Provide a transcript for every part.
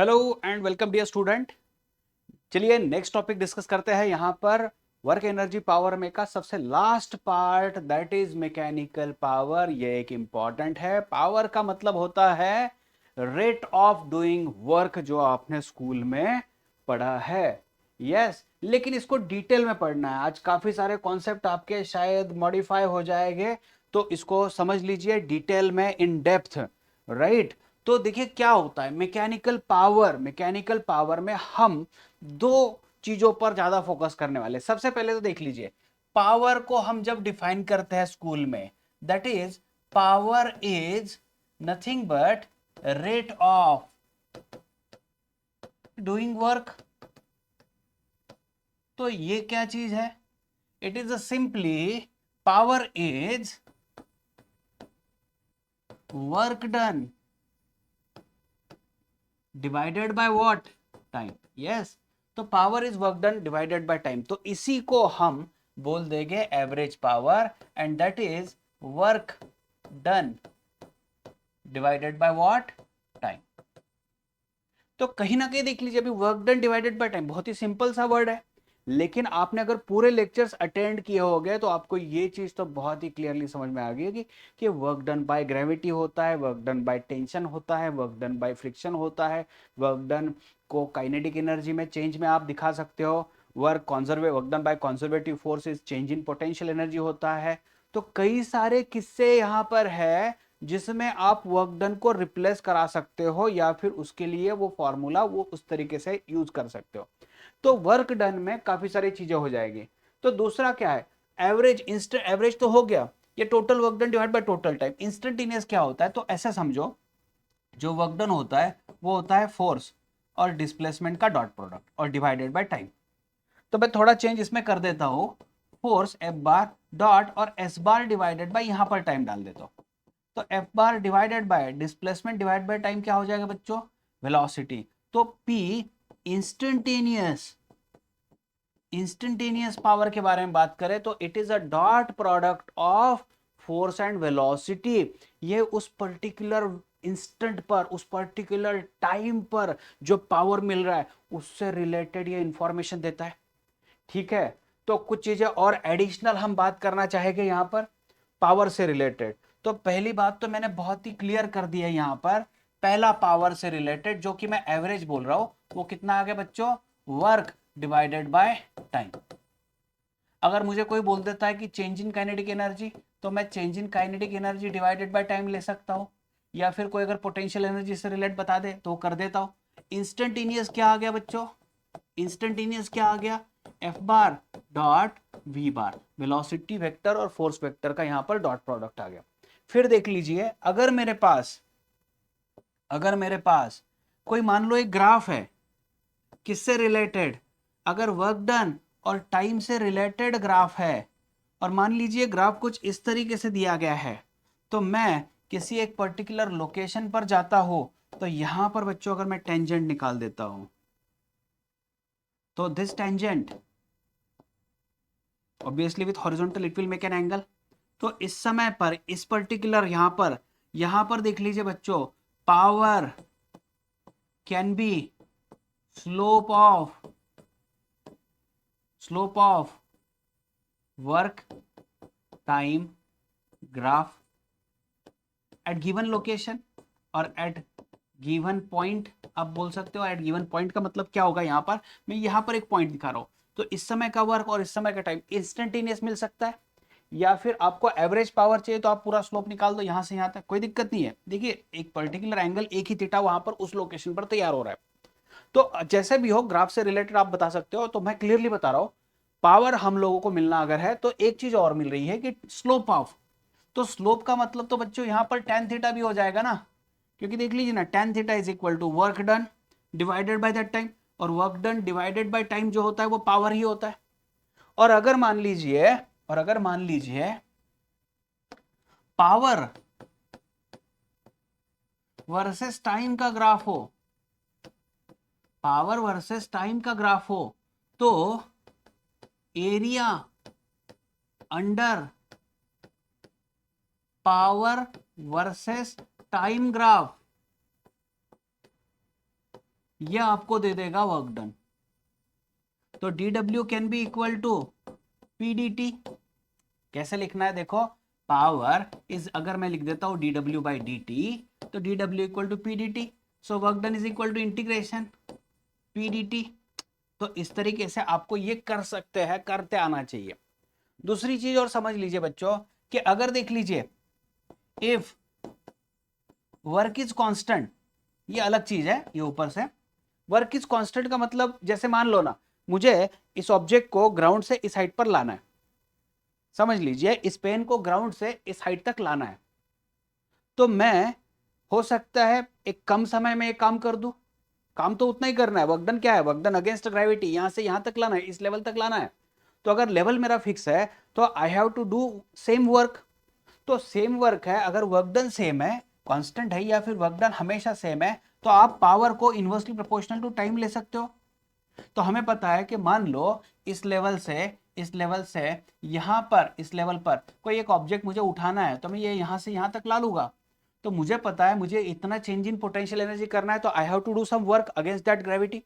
Hello and welcome dear student. चलिए next topic discuss करते हैं यहाँ पर वर्क एनर्जी पावर में का सबसे last part that is mechanical power. ये एक इम्पॉर्टेंट है। पावर का मतलब होता है रेट ऑफ डूइंग वर्क, जो आपने स्कूल में पढ़ा है। यस, लेकिन इसको डिटेल में पढ़ना है। आज काफी सारे कॉन्सेप्ट आपके शायद मॉडिफाई हो जाएंगे, तो इसको समझ लीजिए डिटेल में, इन डेप्थ। राइट। तो देखिए क्या होता है मैकेनिकल पावर। मैकेनिकल पावर में हम दो चीजों पर ज्यादा फोकस करने वाले। सबसे पहले तो देख लीजिए, पावर को हम जब डिफाइन करते हैं स्कूल में, that is power is nothing but rate of doing work. तो ये क्या चीज है? It is simply power is work done divided by what? Time. Yes, तो power is work done divided by time. तो इसी को हम बोल देंगे average power, and that is work done divided by what? Time. तो कहीं ना कहीं देख लीजिए, अभी work done divided by time बहुत ही सिंपल सा वर्ड है, लेकिन आपने अगर पूरे लेक्चर्स अटेंड किए होंगे तो आपको ये चीज तो बहुत ही क्लियरली समझ में आ गई होगी कि वर्क डन बाय ग्रेविटी होता है, वर्क डन बाय टेंशन होता है, वर्क डन बाय फ्रिक्शन होता है। वर्क डन को काइनेटिक एनर्जी में चेंज में आप दिखा सकते हो। Work done by conservative force is change in potential energy होता है। तो कई सारे किस्से यहाँ पर है जिसमें आप वर्क डन को रिप्लेस करा सकते हो, या फिर उसके लिए वो फॉर्मूला वो उस तरीके से यूज कर सकते हो। तो वर्क डन में काफी सारी चीजें हो जाएगी। तो दूसरा क्या है? एवरेज। इंस्टेंट एवरेज तो हो गया, ये total work done divide by total time. Instantaneous क्या होता है? तो ऐसा समझो, जो वर्क डन होता है वो होता है फोर्स और डिस्प्लेसमेंट का डॉट प्रोडक्ट और डिवाइडेड बाय टाइम। तो मैं थोड़ा चेंज इसमें कर देता हूं, फोर्स एफ बार डॉट और एस बार डिवाइडेड बाय यहां पर टाइम डाल देता हूं। तो F bar divided by displacement divide by time क्या हो जाएगा बच्चों? वेलोसिटी। तो पी इंस्टेंटेनियस। इंस्टेंटेनियस पावर के बारे में बात करें तो it is a dot product of force and velocity. ये उस पर्टिकुलर इंस्टेंट पर, उस पर्टिकुलर टाइम पर जो पावर मिल रहा है उससे रिलेटेड ये इंफॉर्मेशन देता है। ठीक है। तो कुछ चीजें और एडिशनल हम बात करना चाहेंगे यहां पर पावर से रिलेटेड। तो पहली बात तो मैंने बहुत ही क्लियर कर दी है यहां पर। पहला पावर से रिलेटेड जो कि मैं एवरेज बोल रहा हूं, वो कितना आ गया बच्चों? Work divided by time. अगर मुझे कोई बोल देता है कि चेंज इन काइनेटिक एनर्जी, तो मैं change in kinetic energy divided by time ले सकता हूं। या फिर कोई अगर पोटेंशियल एनर्जी से रिलेट बता दे तो कर देता हूं। इंस्टेंटेनियस क्या आ गया बच्चों? इंस्टेंटेनियस क्या आ गया? F bar dot V bar, velocity vector और फोर्स वेक्टर का यहां पर डॉट प्रोडक्ट आ गया। फिर देख लीजिए, अगर मेरे पास कोई मान लो एक ग्राफ है, किससे रिलेटेड? अगर वर्क डन और टाइम से रिलेटेड ग्राफ है, और मान लीजिए ग्राफ कुछ इस तरीके से दिया गया है, तो मैं किसी एक पर्टिकुलर लोकेशन पर जाता हूं, तो यहां पर बच्चों अगर मैं टेंजेंट निकाल देता हूं, तो this tangent obviously with horizontal it will make an angle. तो इस समय पर इस पर्टिकुलर यहां पर देख लीजिए बच्चों, power can B slope of work time graph at given location और एट गिवन पॉइंट। आप बोल सकते हो एट गिवन पॉइंट का मतलब क्या होगा? यहां पर मैं यहां पर एक पॉइंट दिखा रहा हूं, तो इस समय का वर्क और इस समय का टाइम इंस्टेंटेनियस मिल सकता है। या फिर आपको एवरेज पावर चाहिए तो आप पूरा स्लोप निकाल दो यहां से यहां तक, कोई दिक्कत नहीं है। देखिए एक पर्टिकुलर एंगल, एक ही थीटा वहां पर उस लोकेशन पर तैयार हो रहा है। तो जैसे भी हो ग्राफ से रिलेटेड आप बता सकते हो। तो मैं क्लियरली बता रहा हूं, पावर हम लोगों को मिलना अगर है तो एक चीज और मिल रही है कि स्लोप ऑफ। तो स्लोप का मतलब तो बच्चों यहां पर टेन थीटा भी हो जाएगा ना, क्योंकि देख लीजिए ना, tan theta is equal to work done divided by that time, और work done divided by time जो होता है वो पावर ही होता है। और अगर मान लीजिए पावर वर्सेस टाइम का ग्राफ हो, पावर वर्सेस टाइम का ग्राफ हो, तो area under power versus time graph, ये आपको दे देगा वर्क डन। तो dw can be equal to pdt। कैसे लिखना है देखो, पावर इज, अगर मैं लिख देता हूं dw बाई dt, तो dw equal to pdt, so work done is equal to integration pdt। तो इस तरीके से आपको ये कर सकते हैं, करते आना चाहिए। दूसरी चीज और समझ लीजिए बच्चों कि अगर देख लीजिए इफ वर्क इज कांस्टेंट, ये अलग चीज है, ये ऊपर से वर्क इज कांस्टेंट का मतलब जैसे मान लो ना मुझे इस ऑब्जेक्ट को ग्राउंड से इस हाइट पर लाना है, समझ लीजिए इस पेन को ग्राउंड से इस हाइट तक लाना है, तो मैं हो सकता है एक कम समय में एक काम कर दूं, काम तो उतना ही करना है, वर्क डन क्या है, वर्क डन अगेंस्ट ग्रेविटी, यहां से यहां तक लाना है, इस लेवल तक लाना है। तो अगर लेवल मेरा फिक्स है तो I have to do same work. तो सेम वर्क है, अगर वर्क डन सेम है, कांस्टेंट है, या फिर वर्क डन हमेशा सेम है, तो आप पावर को इनवर्सली प्रोपोर्शनल टू टाइम ले सकते हो। तो हमें पता है कि मान लो इस लेवल से यहां पर, इस लेवल पर कोई एक ऑब्जेक्ट मुझे उठाना है, तो मैं ये यहां से यहां तक ला लूंगा। तो मुझे पता है मुझे इतना चेंज इन पोटेंशियल एनर्जी करना है, तो I have to do some work against that gravity.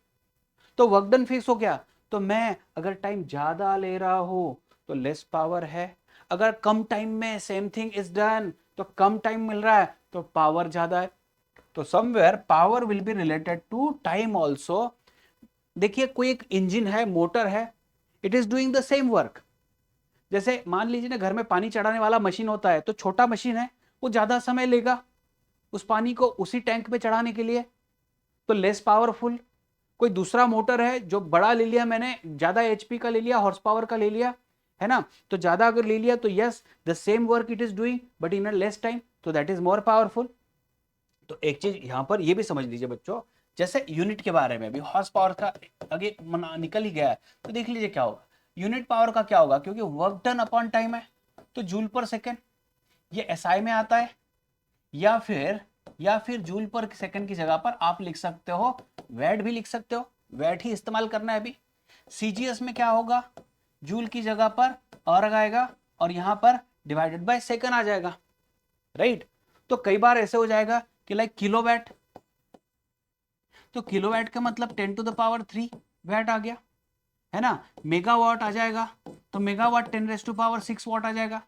तो वर्क डन फिक्स हो गया। तो मैं अगर टाइम ज्यादा ले रहा हूं तो लेस पावर है, अगर कम टाइम में सेम थिंग इज डन तो कम टाइम मिल रहा है तो पावर ज्यादा है। तो somewhere power will be related to time also. देखिए कोई एक इंजन है, मोटर है, it is doing the same work. जैसे मान लीजिए ना घर में पानी चढ़ाने वाला मशीन होता है, तो छोटा मशीन है वो ज्यादा समय लेगा उस पानी को उसी टैंक पे चढ़ाने के लिए, तो लेस पावरफुल। कोई दूसरा मोटर है जो बड़ा ले लिया मैंने, ज्यादा एचपी का ले लिया, हॉर्स पावर का ले लिया, है ना, तो ज्यादा अगर ले लिया तो yes the same work it is doing but in a less time, तो दैट इज मोर पावरफुल। तो एक चीज यहां पर ये भी समझ लीजिए बच्चों, जैसे यूनिट के बारे में भी हॉर्स पावर का आगे निकल ही गया है, तो देख लीजिए क्या होगा यूनिट पावर का क्या होगा, क्योंकि वर्क डन अपॉन टाइम है तो जूल पर सेकेंड, ये एसआई में आता है, या फिर जूल पर सेकंड की जगह पर आप लिख सकते हो वैट भी लिख सकते हो, वैट ही इस्तेमाल करना है अभी। सीजीएस में क्या होगा, जूल की जगह पर और आएगा और यहां पर डिवाइडेड बाय सेकंड आ जाएगा, राइट। तो कई बार ऐसे हो जाएगा कि लाइक किलोवैट, तो किलोवैट का मतलब 10⁻³ वैट आ गया, है ना। मेगावाट आ जाएगा तो मेगावाट 10⁻6 वाट आ जाएगा।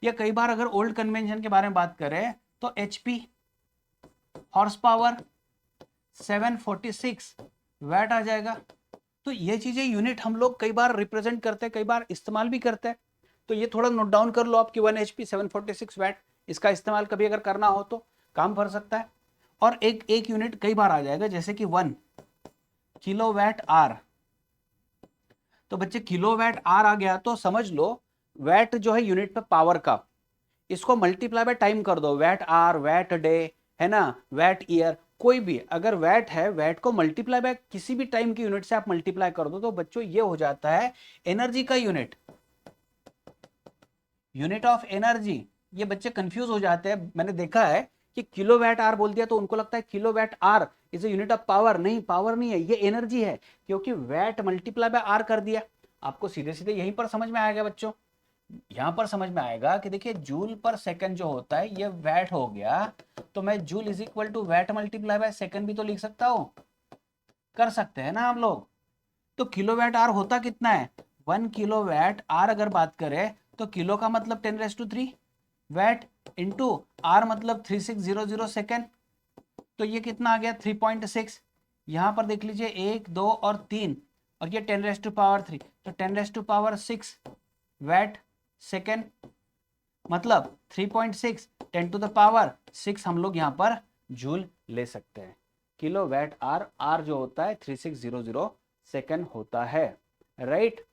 या कई बार अगर ओल्ड कन्वेंशन के बारे में बात करें तो एचपी हॉर्स पावर 746 वैट आ जाएगा। तो ये चीजें यूनिट हम लोग कई बार रिप्रेजेंट करते हैं, कई बार इस्तेमाल भी करते हैं, तो ये थोड़ा नोट डाउन कर लो आपकी 1 HP 746 वैट, इसका इस्तेमाल कभी अगर करना हो तो काम कर सकता है। और एक यूनिट कई बार आ जाएगा जैसे कि 1 किलोवैट आर। तो बच्चे किलोवैट आर आ गया तो समझ लो वैट जो है यूनिट पे पावर का, इसको मल्टीप्लाई बाय टाइम कर दो, वैट आर, वैट डे, है ना, वैट ईयर, कोई भी अगर वैट है, वैट को मल्टीप्लाई बाय किसी भी टाइम की यूनिट से आप मल्टीप्लाई कर दो, तो बच्चों ये हो जाता है एनर्जी का यूनिट, यूनिट ऑफ एनर्जी। ये बच्चे कंफ्यूज हो जाते हैं, मैंने देखा है कि किलोवैट आर बोल दिया तो उनको लगता है kilowatt hour is a unit of power, नहीं पावर नहीं है, ये एनर्जी है, क्योंकि वैट मल्टीप्लाई बाय आर कर दिया। आपको सीधे सीधे यहीं पर समझ में आएगा बच्चों, यहां पर समझ में आएगा कि देखिए जूल पर सेकंड जो होता है ये वैट हो गया, तो मैं joule is equal to watt multiply by second भी तो लिख सकता हूं, कर सकते हैं ना हम लोग। तो किलोवैट आर होता कितना है, 1 किलोवैट आर अगर बात करें तो किलो का मतलब 10⁻³ वैट इंटू आर मतलब 3600 सेकेंड, तो ये कितना आ गया 3.6। यहां पर देख लीजिए 1 2 और 3 और ये 10⁻3, तो 10⁻6 वैट सेकेंड, मतलब 3.6 10⁻6 हम लोग यहां पर जूल ले सकते हैं। किलो वैट आर, आर जो होता है 3600 सेकेंड होता है, राइट।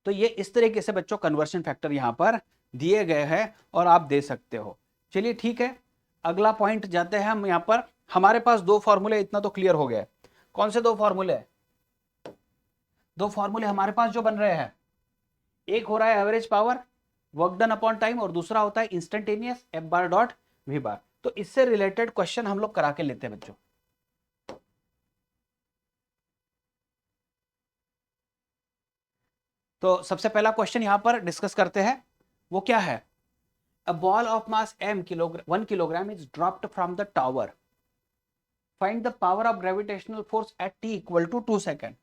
तो ये इस तरीके से बच्चों कन्वर्शन फैक्टर यहां पर दिए गए हैं और आप दे सकते हो। चलिए ठीक है, अगला पॉइंट जाते हैं हम। यहां पर हमारे पास दो फॉर्मूले, इतना तो क्लियर हो गया। कौन से दो फॉर्मूले, दो फॉर्मूले हमारे पास जो बन रहे हैं, एक हो रहा है average power work done upon time और दूसरा होता है instantaneous F bar dot V bar. तो इससे रिलेटेड क्वेश्चन हम लोग करा के लेते हैं बच्चों। तो सबसे पहला क्वेश्चन यहां पर डिस्कस करते हैं, वो क्या है, a ball of mass m kilogram 1 kilogram is dropped from the tower find the power of gravitational force at t equal to 2 second.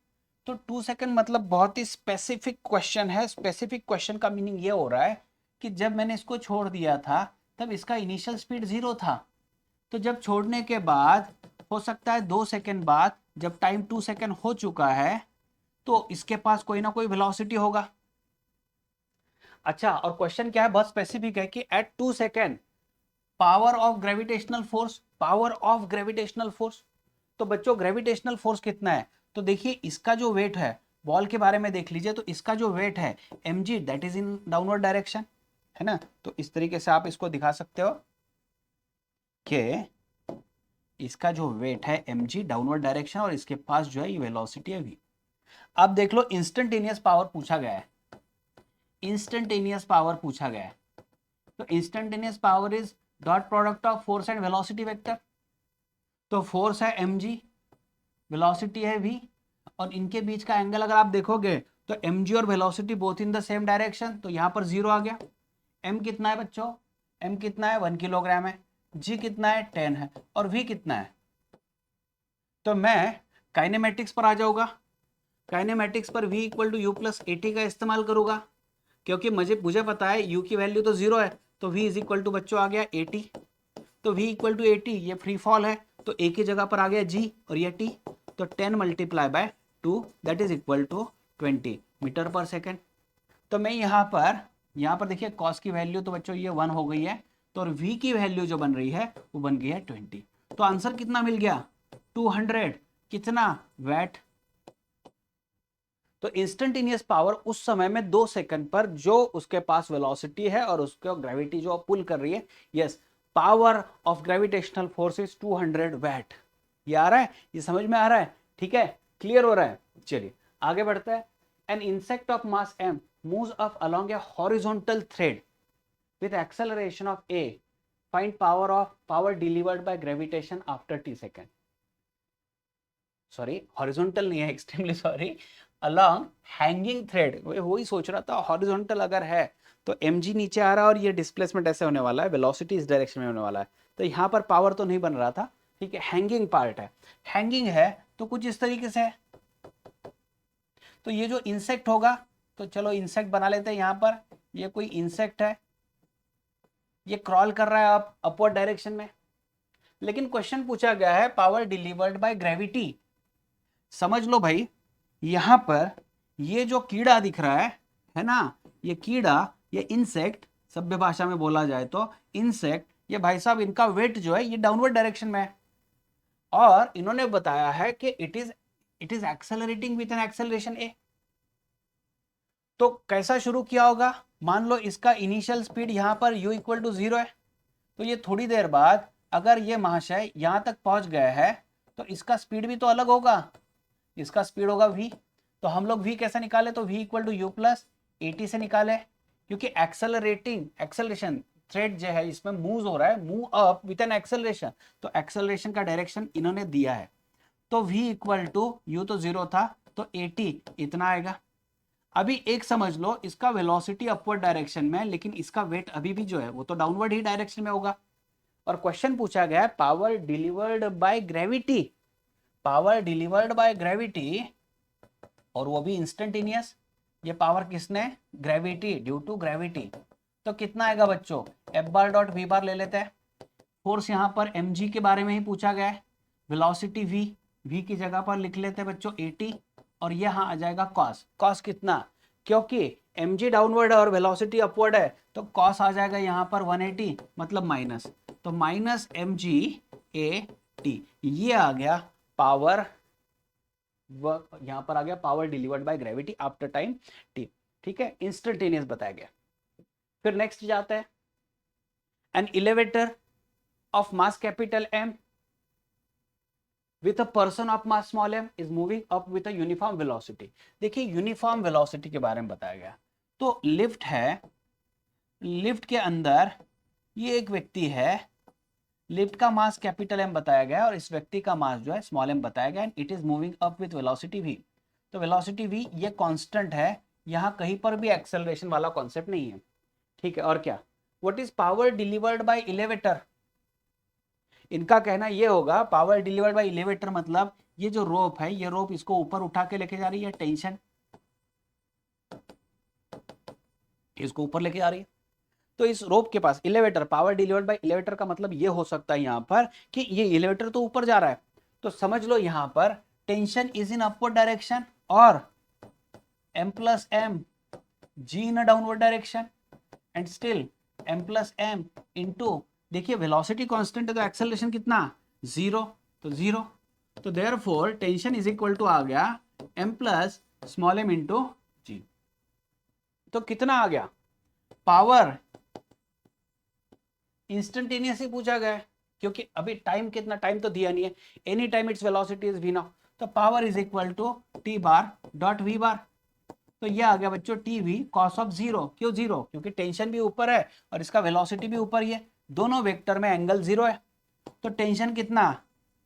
तो 2 सेकेंड मतलब बहुत ही स्पेसिफिक क्वेश्चन है। स्पेसिफिक क्वेश्चन का मीनिंग ये हो रहा है कि जब मैंने इसको छोड़ दिया था तब इसका इनिशियल स्पीड 0 था, तो जब छोड़ने के बाद हो सकता है 2 सेकेंड बाद जब टाइम 2 सेकेंड हो चुका है तो इसके पास कोई ना कोई वेलोसिटी होगा। अच्छा, और क्वेश्चन क्या है, बहुत स्पेसिफिक है कि at 2 second power of gravitational force, power of gravitational force. तो बच्चों ग्रेविटेशनल फोर्स कितना है, तो देखिए इसका जो वेट है, बॉल के बारे में देख लीजिए, तो इसका जो वेट है mg that is in downward direction, है ना। तो इस तरीके से आप इसको दिखा सकते हो कि इसका जो वेट है mg डाउनवर्ड डायरेक्शन और इसके पास जो है ये वेलोसिटी है v। अब देख लो इंस्टेंटेनियस पावर पूछा गया है, इंस्टेंटेनियस पावर पूछा गया है। तो instantaneous power is dot product of force and velocity vector. तो फोर्स है mg, वेलोसिटी है v, और इनके बीच का एंगल अगर आप देखोगे तो mg और velocity both in the same direction, तो यहां पर 0 आ गया। m कितना है बच्चों, m कितना है 1 किलोग्राम है, g कितना है 10 है, और v कितना है। तो मैं काइनेमेटिक्स पर आ जाऊंगा, काइनेमेटिक्स पर v equal to u plus a t का इस्तेमाल करूंगा, क्योंकि मुझे पता है u की वैल्यू तो 0 है, तो v इज इक्वल टू बच्चों आ गया 80। तो v इक्वल टू 80, ये फ्री फॉल है, तो a की जगह पर आ गया g और ये t, तो 10 multiply by 2 that is equal to 20 metre per second. तो मैं यहाँ पर देखिए कॉस की वैल्यू तो बच्चों ये 1 हो गई है, तो और v की वैल्यू जो बन रही है वो बन गई है 20। तो आंसर कितना मिल गया 200, कितना वैट। तो इंस्टेंटेनियस पावर उस समय में 2 सेकंड पर जो उसके पास वेलोसिटी है और उसको ग्रेविटी जो पुल कर रही है, yes, power of gravitational force is 200 watt. ये आ रहा है, ये समझ में आ रहा है, ठीक है, क्लियर हो रहा है। चलिए आगे बढ़ते हैं। An insect of mass m moves up along a horizontal thread with acceleration of a, find power delivered by gravitation after t second। Sorry horizontal नहीं है, extremely sorry, along hanging thread. वही सोच रहा था, हॉरिजॉन्टल अगर है तो mg नीचे आ रहा है और ये डिस्प्लेसमेंट ऐसे होने वाला है, वेलोसिटी इस डायरेक्शन में होने वाला है, तो यहाँ पर पावर तो नहीं बन रहा था, ठीक है, हैंगिंग पार्ट है। हैंगिंग है तो कुछ इस तरीके से है, तो ये जो इंसेक्ट होगा, तो चलो इंसेक्ट बना लेते हैं यहाँ पर, ये कोई इंसेक्ट है, ये क्रॉल कर रहा है अपवर्ड डायरेक्शन में, लेकिन क्वेश्चन पूछा गया है पावर डिलीवर्ड बाय ग्रेविटी। समझ लो भाई, यहां पर ये जो कीड़ा दिख रहा है ना, ये कीड़ा, ये इंसेक्ट, सभ्य भाषा में बोला जाए तो इंसेक्ट, ये भाई साहब इनका वेट जो है ये डाउनवर्ड डायरेक्शन में है, और इन्होंने बताया है कि it is accelerating with an acceleration A. तो कैसा शुरू किया होगा, मान लो इसका इनिशियल स्पीड यहां पर u इक्वल टू 0 है, तो ये थोड़ी देर बाद अगर ये महाशय यहां तक पहुंच गया है तो इसका स्पीड भी तो अलग होगा, इसका स्पीड होगा v। तो हम लोग v कैसे निकाले, तो v equal to u plus a t से निकाले, क्योंकि एक्सेलरेशन थ्रेड जो है इसमें मूव हो रहा है, move up with an acceleration, तो एक्सेलरेशन का डायरेक्शन इन्होंने दिया है। तो v इक्वल टू यू तो 0 था, तो ए टी इतना आएगा। अभी एक समझ लो, इसका वेलोसिटी अपवर्ड डायरेक्शन में, लेकिन इसका वेट अभी भी जो है वो तो डाउनवर्ड ही डायरेक्शन में होगा, और क्वेश्चन पूछा गया है power delivered by gravity, power delivered by gravity, और वो भी इंस्टेंटेनियस। ये पावर किसने, ग्रेविटी, ड्यू टू ग्रेविटी। तो कितना आएगा बच्चों, एफ बार डॉट वी बार ले लेते हैं। फोर्स यहाँ पर mg के बारे में ही पूछा गया है, वेलोसिटी v की जगह पर लिख लेते हैं बच्चों 80, और यहाँ आ जाएगा कॉस। कॉस कितना, क्योंकि mg डाउनवर्ड है और वेलोसिटी अपवर्ड है, तो कॉस आ जाएगा यहाँ पर 180, मतलब माइनस, तो माइनस mg a t, ये आ गया पावर, यहां पर आ गया power delivered by gravity after time t, ठीक है, इंस्टेंटेनियस बताया गया। फिर नेक्स्ट जाते हैं, an elevator of mass capital M with a person of mass small m is moving up with a uniform velocity। देखिए यूनिफॉर्म वेलोसिटी के बारे में बताया गया, तो लिफ्ट है, लिफ्ट के अंदर ये एक व्यक्ति है, लिफ्ट का मास कैपिटल M बताया गया और इस व्यक्ति का मास जो है स्मॉल m बताया गया, and it is moving up with velocity v। तो वेलोसिटी v ये कांस्टेंट है, यहाँ कहीं पर भी एक्सेलरेशन वाला कॉन्सेप्ट नहीं है, ठीक है। और क्या, what is power delivered bye elevator, इनका कहना ये होगा पावर डिलीवर्ड बाय एलिवेटर मतलब ये जो रोप है, ये रोप इसको ऊपर उठा के लेके जा रही है, टेंशन इसको ऊपर लेके जा रही है। तो इस रोप के पास elevator, power delivered by elevator का मतलब ये हो सकता है यहां पर कि ये एलिवेटर तो ऊपर जा रहा है, तो समझ लो यहां पर tension is in upward direction और m plus M G in a downward direction and still m plus M into, देखिए वेलोसिटी कांस्टेंट है तो एक्सेलरेशन कितना, जीरो, तो जीरो, तो therefore tension is equal to आ गया m plus small m into G. तो कितना आ गया, पावर इंस्टेंटेनियस ही पूछा गया है क्योंकि अभी टाइम कितना, टाइम तो दिया नहीं है, any time its velocity is v now, तो power is equal to t bar dot v bar. तो ये आ गया बच्चों T V cos of zero, क्यों जीरो, क्योंकि टेंशन भी ऊपर है और इसका वेलोसिटी भी ऊपर ही है, दोनों वेक्टर में एंगल जीरो है, तो टेंशन कितना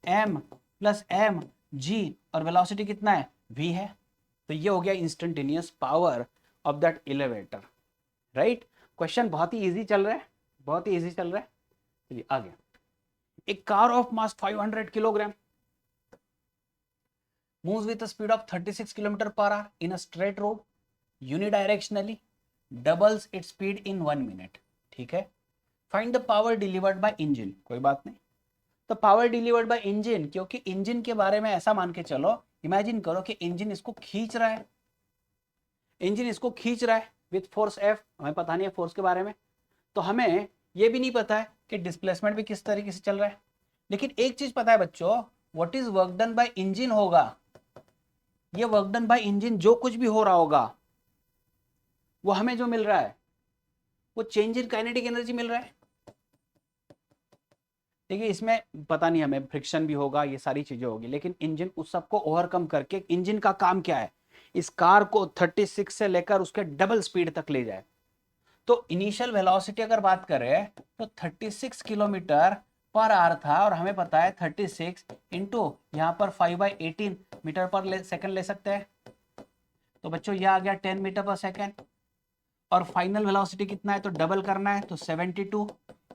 m प्लस एम जी और वेलोसिटी कितना है v है। तो ये हो गया instantaneous power of that elevator, right. Question बहुत ही इजी चल रहा है, बहुत ही इजी चल रहा है। चलिए आगे, एक car of mass 500 kilogram moves with a speed of 36 km per hour in a straight road unidirectionally, doubles its speed in 1 minute, ठीक है। Find the power delivered by engine, कोई बात नहीं, तो पावर डिलीवर्ड बाय इंजन, क्योंकि engine के बारे में ऐसा मान के चलो, इमेजिन करो कि इंजन इसको खींच रहा है, इंजन इसको खींच रहा है विथ फोर्स एफ, हमें पता नहीं है फोर्स के बारे में, तो हमें ये भी नहीं पता है कि डिस्प्लेसमेंट भी किस तरीके से चल रहा है, लेकिन एक चीज पता है बच्चों, what is work done by engine होगा, ये वर्क डन बाय इंजन जो कुछ भी हो रहा होगा वो हमें जो मिल रहा है वो चेंज इन काइनेटिक एनर्जी मिल रहा है। देखिए इसमें पता नहीं हमें फ्रिक्शन भी होगा, ये सारी चीजें होगी, लेकिन इंजन उस सबको ओवरकम करके, इंजन का काम क्या है, इस कार को 36 से लेकर उसके डबल स्पीड तक ले जाए। तो इनिशियल वेलोसिटी अगर बात करें तो 36 किलोमीटर पर आवर था और हमें पता है 36 इंटू यहाँ पर 5/18 मीटर पर सेकंड ले सकते हैं, तो बच्चों ये आ गया 10 मीटर पर सेकंड, और फाइनल वेलोसिटी कितना है तो डबल करना है, तो 72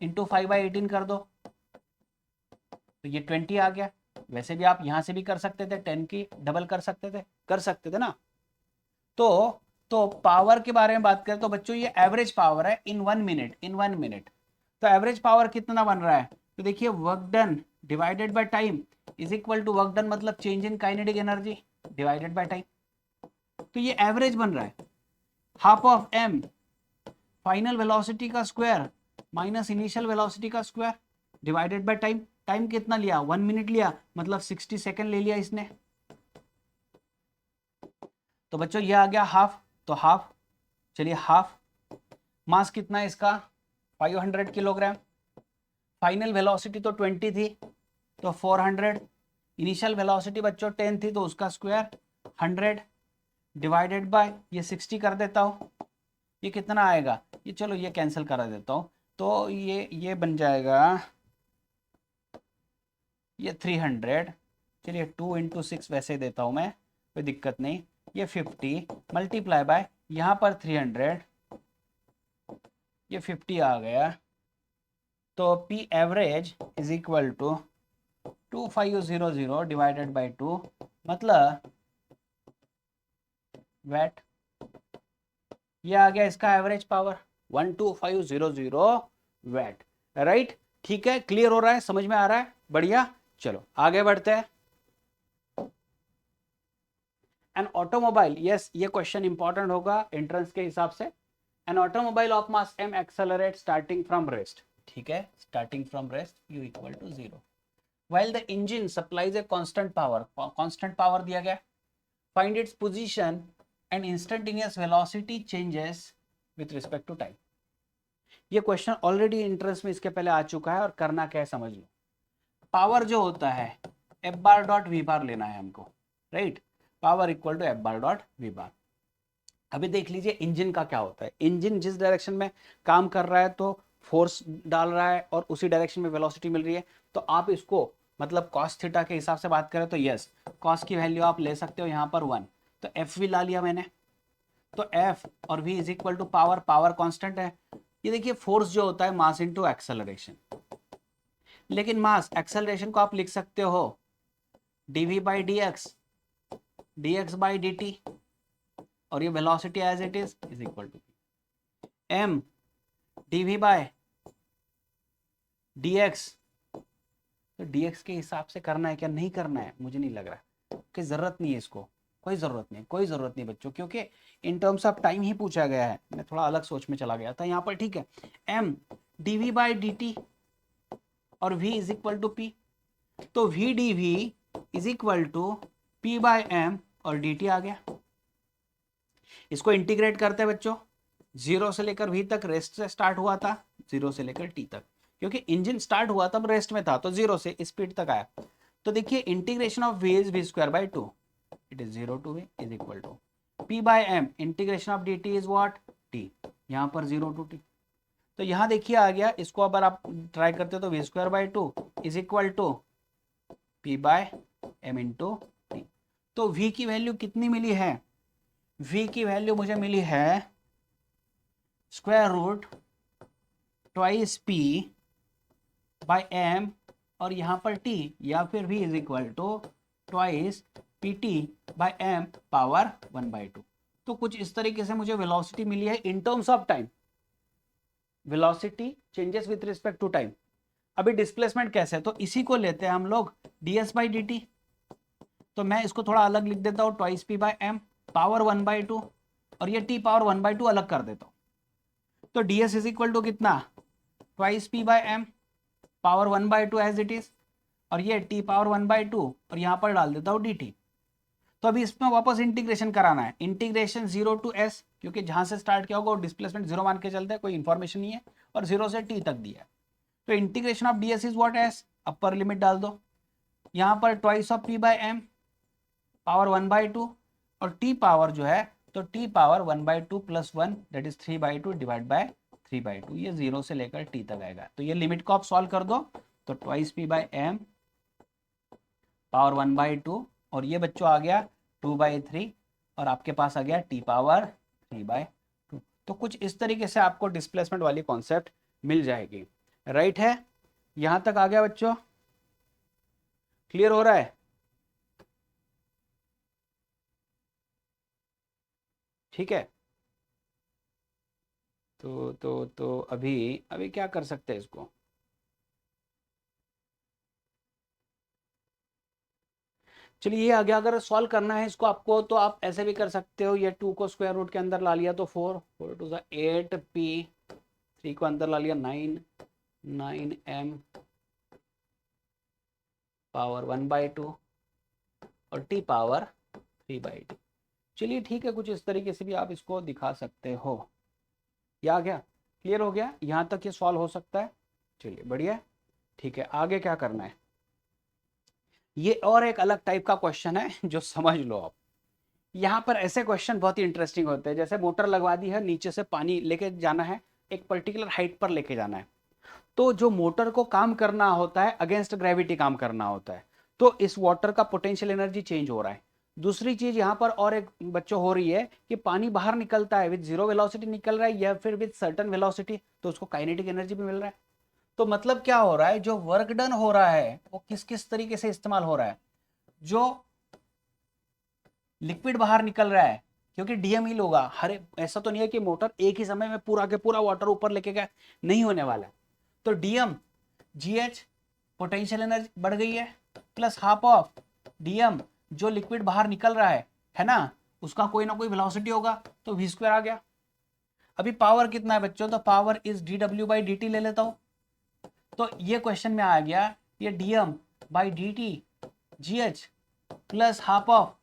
इंटू 5/18 कर दो, तो ये 20 आ गया। वैसे भी आप यहां से भी कर सकते थे, 10 की डबल कर सकते थे ना। तो पावर के बारे में बात करें तो बच्चों ये एवरेज पावर है इन 1 मिनट, तो एवरेज पावर कितना बन रहा है, तो देखिए work done divided by time is equal to work done मतलब change in kinetic energy divided by time, तो ये एवरेज बन रहा है half of m final velocity का स्क्वायर माइनस इनिशियल वेलोसिटी का square divided by time, time कितना लिया 1 मिनट लिया, मतलब 60 सेकेंड ले लिया इसने, तो बच्चों ये आ गया हाफ, तो हाफ, चलिए हाफ, मास कितना है इसका 500 किलोग्राम, फाइनल वेलोसिटी तो 20 थी तो 400, इनिशियल वेलोसिटी बच्चों 10 थी तो उसका स्क्वायर 100 डिवाइडेड बाय ये 60 कर देता हूँ, ये कितना आएगा, ये चलो ये कैंसिल करा देता हूँ, तो ये बन जाएगा ये 300, चलिए 2 इंटू 6 वैसे देता हूँ मैं, कोई दिक्कत नहीं, ये 50 मल्टीप्लाई बाय यहाँ पर 300, ये 50 आ गया, तो P average is equal to 2500 divided by 2 मतलब वैट, ये आ गया इसका एवरेज पावर 12500 वैट, राइट। ठीक है, क्लियर हो रहा है, समझ में आ रहा है, बढ़िया। चलो आगे बढ़ते हैं। एन ऑटोमोबाइल, यस ये क्वेश्चन इंपॉर्टेंट होगा एंट्रेंस के हिसाब से, an automobile of mass m accelerate starting from rest, ठीक है, starting from rest u equal to 0 while the engine supplies a constant power दिया गया, find its position and instantaneous velocity changes with respect to time। ये question already entrance में इसके पहले आ चुका है, और करना क्या है समझ लो, पावर जो होता है F bar dot V bar लेना है हमको, right, power equal to F bar dot V bar. अभी देख लीजिए इंजन का क्या होता है, इंजन जिस डायरेक्शन में काम कर रहा है तो फोर्स डाल रहा है और उसी डायरेक्शन में वेलोसिटी मिल रही है, तो आप इसको मतलब कॉस थीटा के हिसाब से बात करें तो यस कॉस की वैल्यू आप ले सकते हो यहाँ पर 1, तो एफ वी ला लिया मैंने, तो एफ और v is equal to power, power constant है, ये देखिए फोर्स जो होता है मास इनटू एक्सेलरेशन, लेकिन मास एक्सेलरेशन को आप लिख सकते हो dv by dx, dx by dt, और ये velocity as it is equal to m dv by dx। तो dx के हिसाब से करना है क्या, नहीं करना है, मुझे नहीं लग रहा कि जरूरत नहीं है इसको, कोई ज़रूरत नहीं, कोई ज़रूरत नहीं बच्चों, क्योंकि इन टर्म्स ऑफ टाइम ही पूछा गया है। मैं थोड़ा अलग सोच में चला गया था यहाँ पर, ठीक है। m dv बाई dt और v is equal to p, तो v dv is equal to p by m और dt आ गया। इसको इंटीग्रेट करते हैं बच्चों, 0 से लेकर v तक रेस्ट से स्टार्ट हुआ था, 0 से लेकर t तक, क्योंकि इंजन स्टार्ट हुआ तब रेस्ट में था, तो 0 से स्पीड तक आया। तो देखिए integration of v is v square by 2, it is 0 to v is equal to p by m, integration of dt is what, t, यहाँ पर 0 टू t। तो यहाँ देखिए आ गया, इसको अगर आप ट्राई करते हो तो v square by 2 is equal to p by m into t. तो v की वैल्यू कितनी मिली है, v की वैल्यू मुझे मिली है square root twice p by m और यहाँ पर t, या फिर v is equal to twice pt by m power 1/2। तो कुछ इस तरीके से मुझे वेलोसिटी मिली है in terms of time, velocity changes with respect to time. अभी डिस्प्लेसमेंट कैसे है, तो इसी को लेते हैं हम लोग ds बाई dt, तो मैं इसको थोड़ा अलग लिख देता हूँ, twice p by m power 1/2 और ये t पावर 1/2 अलग कर देता हूँ। तो ds इज इक्वल टू कितना, twice p by m power 1/2 as it is, और ये t पावर 1/2 और यहाँ पर डाल देता हूँ dt। तो अभी इसमें वापस इंटीग्रेशन कराना है, इंटीग्रेशन 0 टू s, क्योंकि जहां से स्टार्ट किया होगा वो डिस्प्लेसमेंट 0 मान के चलते हैं, कोई इंफॉर्मेशन नहीं है, और 0 से t तक दिया है। तो integration of ds is what, s, upper limit डाल दो, यहाँ पर twice of p by m power 1/2 और t पावर जो है, तो t power 1/2 plus 1 that is 3/2 divide by 3/2, ये 0 से लेकर t तक आएगा। तो ये लिमिट को आप सॉल्व कर दो, तो twice p by m power 1/2 और ये बच्चों आ गया 2/3 और आपके पास आ गया t पावर 3/2। तो कुछ इस तरीके से आपको डिस्प्लेसमेंट वाली कॉन्सेप्ट मिल जाएगी, राइट है। यहां तक आ गया बच्चों, क्लियर हो रहा है, ठीक है। तो अभी अभी क्या कर सकते हैं इसको, चलिए ये आ गया। अगर सॉल्व करना है इसको आपको तो आप ऐसे भी कर सकते हो, ये 2 को स्क्वायर रूट के अंदर ला लिया तो 4, 4 टू 8 p, 3 को अंदर ला लिया 9, 9m पावर 1/2 और t पावर 3/2। चलिए ठीक है, कुछ इस तरीके से भी आप इसको दिखा सकते हो। ये आ गया, क्लियर हो गया, यहाँ तक ये सॉल्व हो सकता है। चलिए बढ़िया, ठीक है। आगे क्या करना है, ये और एक अलग टाइप का क्वेश्चन है जो समझ लो आप। यहाँ पर ऐसे क्वेश्चन बहुत ही इंटरेस्टिंग होते हैं, जैसे मोटर लगवा दी है, नीचे से पानी लेके जाना है, एक पर्टिकुलर हाइट पर लेके जाना है, तो जो मोटर को काम करना होता है अगेंस्ट ग्रेविटी काम करना होता है, तो इस वाटर का पोटेंशियल एनर्जी चेंज हो रहा है। दूसरी चीज यहाँ पर और एक बच्चों हो रही है कि पानी बाहर निकलता है, विद जीरो वेलोसिटी निकल रहा है या फिर विद सर्टन वेलोसिटी, तो उसको काइनेटिक एनर्जी भी मिल रहा है। तो मतलब क्या हो रहा है, जो वर्क डन हो रहा है वो किस किस तरीके से इस्तेमाल हो रहा है, जो लिक्विड बाहर निकल रहा है, क्योंकि डीएम हील होगा हर, ऐसा तो नहीं है कि मोटर एक ही समय में पूरा के पूरा वाटर ऊपर लेके गया, नहीं होने वाला। तो डीएम जीएच पोटेंशियल एनर्जी बढ़ गई है, प्लस हाफ ऑफ डीएम जो लिक्विड बाहर निकल रहा है ना, उसका कोई ना कोई वेलोसिटी होगा, तो वी स्क्वायर आ गया। अभी पावर कितना है बच्चों, तो power is D W by D T ले लेता हूं, तो ये क्वेश्चन में आ गया, ये DM by D T G H plus half of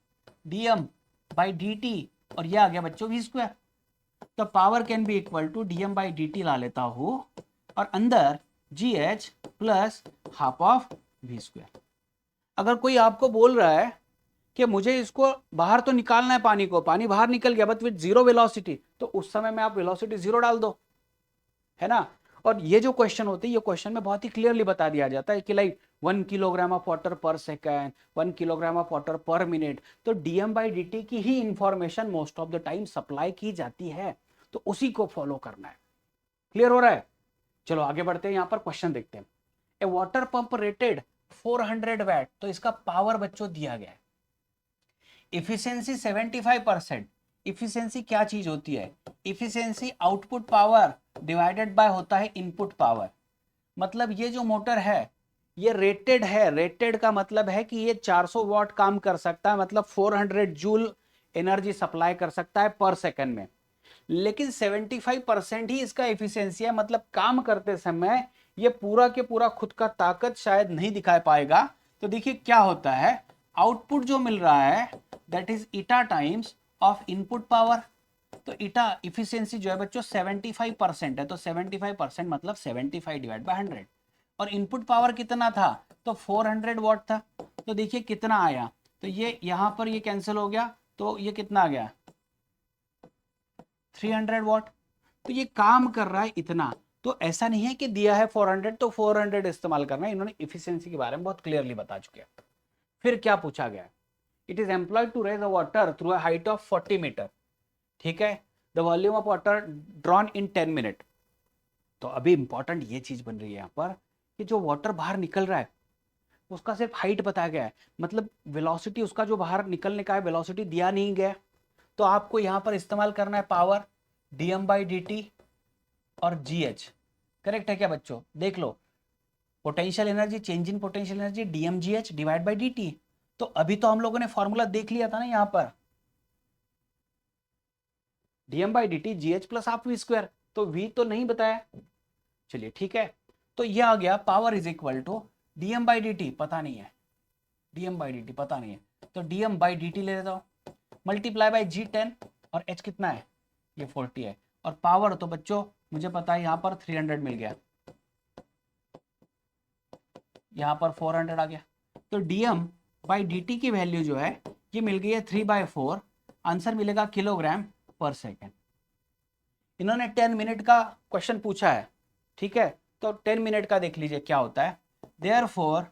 DM by D T, और ये आ गया बच्चों वी स्क्वायर। तो power can be equal to DM by D T ला लेता हूं, और अंदर G H plus half of V square. अगर कोई आपको बोल रहा है कि मुझे इसको बाहर तो निकालना है, पानी को, पानी बाहर निकल गया बट विद जीरो वेलोसिटी, तो उस समय में आप वेलोसिटी जीरो डाल दो, है ना। और ये जो क्वेश्चन होते हैं, ये क्वेश्चन में बहुत ही क्लियरली बता दिया जाता है कि like 1 kilogram of water per second, 1 kilogram of water per minute, तो डीएम बाई डी टी की ही information most of the time supply की जाती है, तो उसी को फॉलो करना है। क्लियर हो रहा है, चलो आगे बढ़ते हैं, यहां पर क्वेश्चन देखते हैं। ए वाटर पंप रेटेड 400 वैट, तो इसका पावर बच्चों दिया गया है। इफिशियंसी 75%। इफिशियंसी क्या चीज होती है? Efficiency output power divided by होता है इनपुट पावर। मतलब ये जो मोटर है ये रेटेड है। रेटेड का मतलब है कि ये 400 वॉट काम कर सकता है, मतलब 400 जूल एनर्जी सप्लाई कर सकता है पर सेकंड में। लेकिन 75% ही इसका एफिशिएंसी है, मतलब काम करते समय ये पूरा के पूरा खुद का ताकत शायद नहीं दिखा पाएगा। तो देखिए क्या होता है, आउटपुट जो मिल रहा है that is eta times of input power. तो ईटा इफिशियंसी जो है बच्चों 75% है, तो 75% मतलब 75 डिवाइड बाय 100। और इनपुट पावर कितना था? तो 400 वॉट था। तो देखिए कितना आया, तो ये यहां पर ये कैंसिल हो गया, तो ये कितना आ गया 300 वॉट। तो ये काम कर रहा है इतना। तो ऐसा नहीं है कि दिया है 400 तो 400 इस्तेमाल करना है, इन्होंने इफिशियंसी के बारे में बहुत क्लियरली बता चुके हैं। फिर क्या पूछा गया? It is employed to raise a water through a height of 40 metre. ठीक है, the volume of water drawn in 10 minute. तो अभी इंपॉर्टेंट ये चीज बन रही है यहाँ पर कि जो वाटर बाहर निकल रहा है उसका सिर्फ हाइट बताया गया है, मतलब वेलोसिटी उसका जो बाहर निकलने का है वेलोसिटी दिया नहीं गया। तो आपको यहाँ पर इस्तेमाल करना है पावर dm/dt और gh। करेक्ट है क्या बच्चों? देख लो, potential energy, change in potential energy dmgh divide by dt। तो अभी तो हम लोगों ने फॉर्मूला देख लिया था ना यहाँ पर, dm/dt gh plus half v square. तो v तो नहीं बताया, चलिए ठीक है। तो ये आ गया power is equal to dm/dt पता नहीं है, dm/dt पता नहीं है, तो dm/dt ले लेता हूँ मल्टीप्लाई बाई g10 और h कितना है? ये 40 है। और पावर तो बच्चों मुझे पता है यहाँ पर 300 मिल गया, यहाँ पर 400 आ गया। तो dm/dt की वैल्यू जो है ये मिल गई है 3/4। आंसर मिलेगा किलोग्राम पर सेकेंड। इन्होंने 10 मिनट का क्वेश्चन पूछा है, ठीक है, तो 10 मिनट का देख लीजिए क्या होता है। Therefore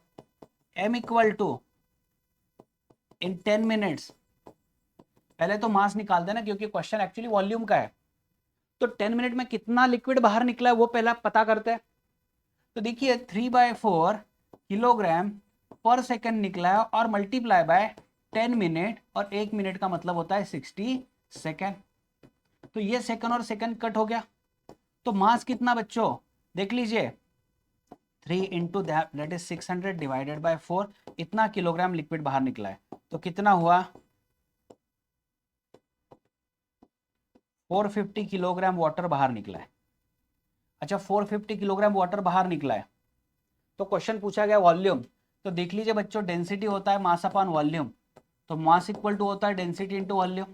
m equal to in 10 minutes, पहले तो मास निकाल देना क्योंकि क्वेश्चन एक्चुअली वॉल्यूम का है। तो 10 मिनट में कितना लिक्विड बाहर निकला है वो पहला पता करते हैं। तो देखिए 3/4 किलोग्राम पर सेकंड निकला है और मल्टीप्लाई बाय 10 मिनट, और 1 मिनट का मतलब होता है 60 सेकंड। तो ये सेकंड और सेकंड कट हो गया। तो मास कितना बच्चों देख लीजिए, 3 into that is 600 divided by 4, इतना किलोग्राम लिक्विड बाहर निकला है। तो कितना हुआ 450 किलोग्राम वाटर बाहर निकला है। अच्छा 450 किलोग्राम वाटर बाहर निकला है, तो क्वेश्चन पूछा गया वॉल्यूम। तो देख लीजिए बच्चों डेंसिटी होता है मास अपॉन वॉल्यूम, तो मास इक्वल टू होता है डेंसिटी इंटू वॉल्यूम।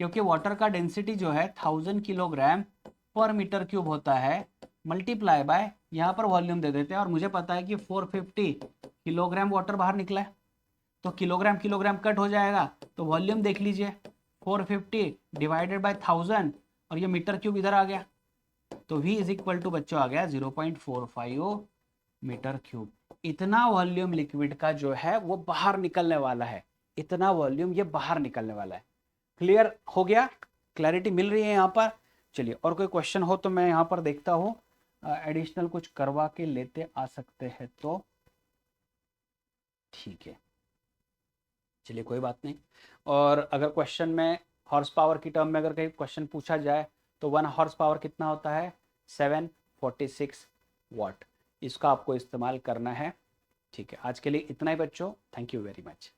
क्योंकि वाटर का डेंसिटी जो है 1000 किलोग्राम पर मीटर क्यूब होता है, मल्टीप्लाई बाय यहाँ पर वॉल्यूम दे देते हैं, और मुझे पता है कि 450 किलोग्राम वाटर बाहर निकला है। तो किलोग्राम किलोग्राम कट हो जाएगा, तो वॉल्यूम देख लीजिए 450 डिवाइडेड बाय 1000, और ये मीटर क्यूब इधर आ गया। तो V इज इक्वल टू बच्चों आ गया 0.45 मीटर क्यूब। इतना वॉल्यूम लिक्विड का जो है वो बाहर निकलने वाला है, इतना वॉल्यूम ये बाहर निकलने वाला है। क्लियर हो गया? क्लैरिटी मिल रही है यहाँ पर? चलिए और कोई क्वेश्चन हो तो मैं यहाँ पर देखता हूँ, एडिशनल कुछ करवा के लेते आ सकते हैं तो ठीक है, चलिए कोई बात नहीं। और अगर क्वेश्चन में हॉर्स पावर की टर्म में अगर कहीं क्वेश्चन पूछा जाए तो 1 हॉर्स पावर कितना होता है? 746 वाट। इसका आपको इस्तेमाल करना है। ठीक है, आज के लिए इतना ही बच्चों, थैंक यू वेरी मच।